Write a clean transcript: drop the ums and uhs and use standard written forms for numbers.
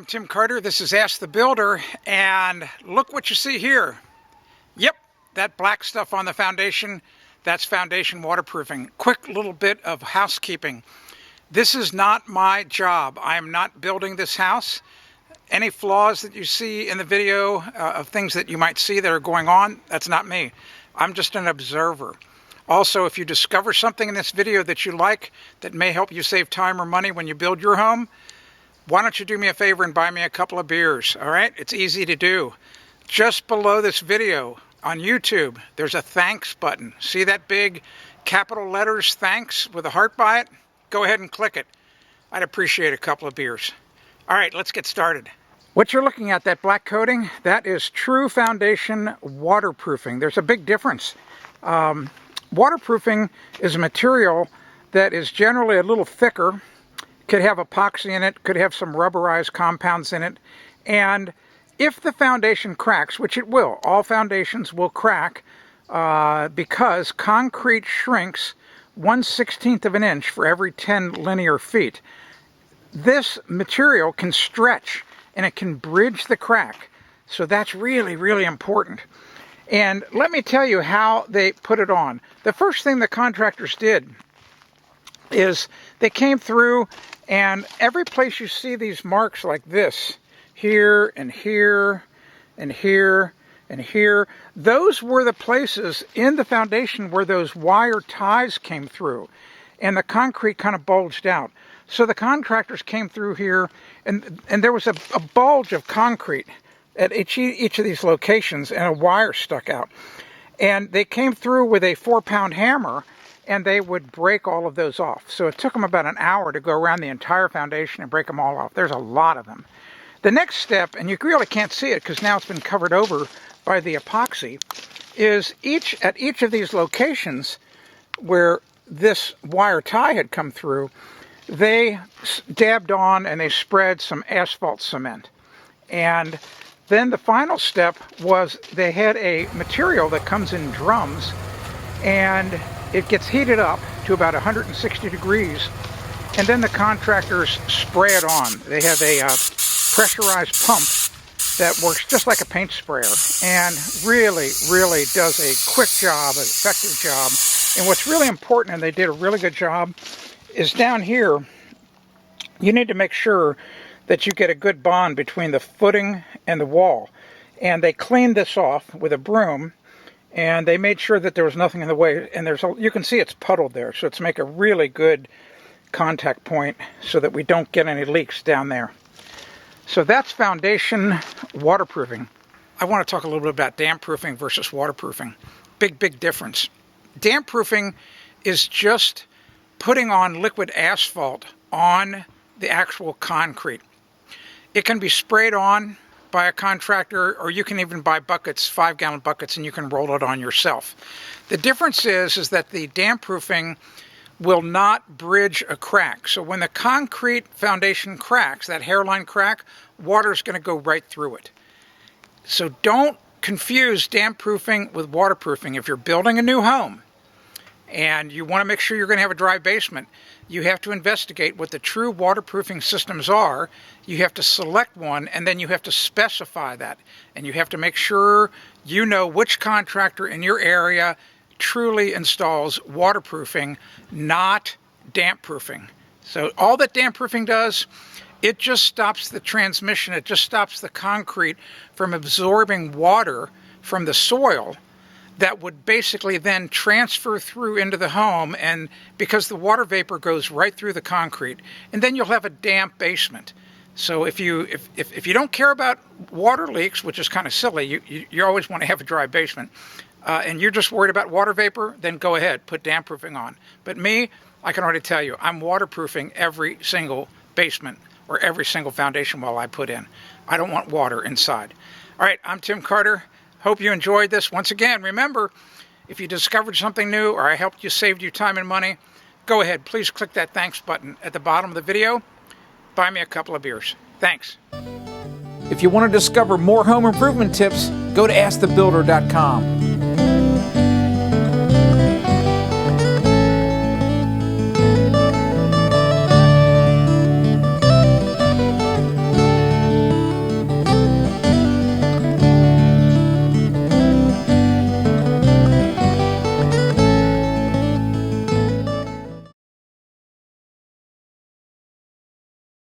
Tim Carter. This is Ask the Builder, and look what you see here. Yep, that black stuff on the foundation, that's foundation waterproofing. Quick little bit of housekeeping. This is not my job. I am not building this house. Any flaws that you see in the video of things that you might see that are going on, that's not me. I'm just an observer. Also, if you discover something in this video that you like that may help you save time or money when you build your home, why don't you do me a favor and buy me a couple of beers, all right? It's easy to do. Just below this video on YouTube, there's a thanks button. See that big capital letters thanks with a heart by it? Go ahead and click it. I'd appreciate a couple of beers. All right, let's get started. What you're looking at, that black coating, that is true foundation waterproofing. There's a big difference. Waterproofing is a material that is generally a little thicker, could have epoxy in it, could have some rubberized compounds in it, and if the foundation cracks, which it will, all foundations will crack because concrete shrinks 1/16 of an inch for every 10 linear feet. This material can stretch and it can bridge the crack, so that's really, really important. And let me tell you how they put it on. The first thing the contractors did is they came through, and every place you see these marks like this, here and here and here and here, those were the places in the foundation where those wire ties came through and the concrete kind of bulged out. So the contractors came through here, and there was a bulge of concrete at each of these locations, and a wire stuck out. And they came through with a 4-pound hammer, and they would break all of those off. So it took them about an hour to go around the entire foundation and break them all off. There's a lot of them. The next step, and you really can't see it because now it's been covered over by the epoxy, is at each of these locations where this wire tie had come through, they dabbed on and they spread some asphalt cement. And then the final step was they had a material that comes in drums, and it gets heated up to about 160 degrees, and then the contractors spray it on. They have a pressurized pump that works just like a paint sprayer and really, really does a quick job, an effective job. And what's really important, and they did a really good job, is down here, you need to make sure that you get a good bond between the footing and the wall. And they cleaned this off with a broom, and they made sure that there was nothing in the way. And you can see it's puddled there, so it's make a really good contact point so that we don't get any leaks down there. So that's foundation waterproofing. I want to talk a little bit about damp proofing versus waterproofing. Big, big difference. Damp proofing is just putting on liquid asphalt on the actual concrete. It can be sprayed on by a contractor, or you can even buy buckets, 5-gallon buckets, and you can roll it on yourself. The difference is that the damp proofing will not bridge a crack. So when the concrete foundation cracks, that hairline crack, water is going to go right through it. So don't confuse damp proofing with waterproofing. If you're building a new home and you want to make sure you're going to have a dry basement, you have to investigate what the true waterproofing systems are. You have to select one, and then you have to specify that. And you have to make sure you know which contractor in your area truly installs waterproofing, not damp proofing. So all that damp proofing does, it just stops the transmission. It just stops the concrete from absorbing water from the soil that would basically then transfer through into the home, and because the water vapor goes right through the concrete, and then you'll have a damp basement. So if you don't care about water leaks, which is kind of silly, you always want to have a dry basement, and you're just worried about water vapor, then go ahead, put damp proofing on. But me, I can already tell you, I'm waterproofing every single basement or every single foundation wall I put in. I don't want water inside. All right, I'm Tim Carter. Hope you enjoyed this. Once again, remember, if you discovered something new or I helped you, saved you time and money, go ahead. Please click that thanks button at the bottom of the video. Buy me a couple of beers. Thanks. If you want to discover more home improvement tips, go to AskTheBuilder.com.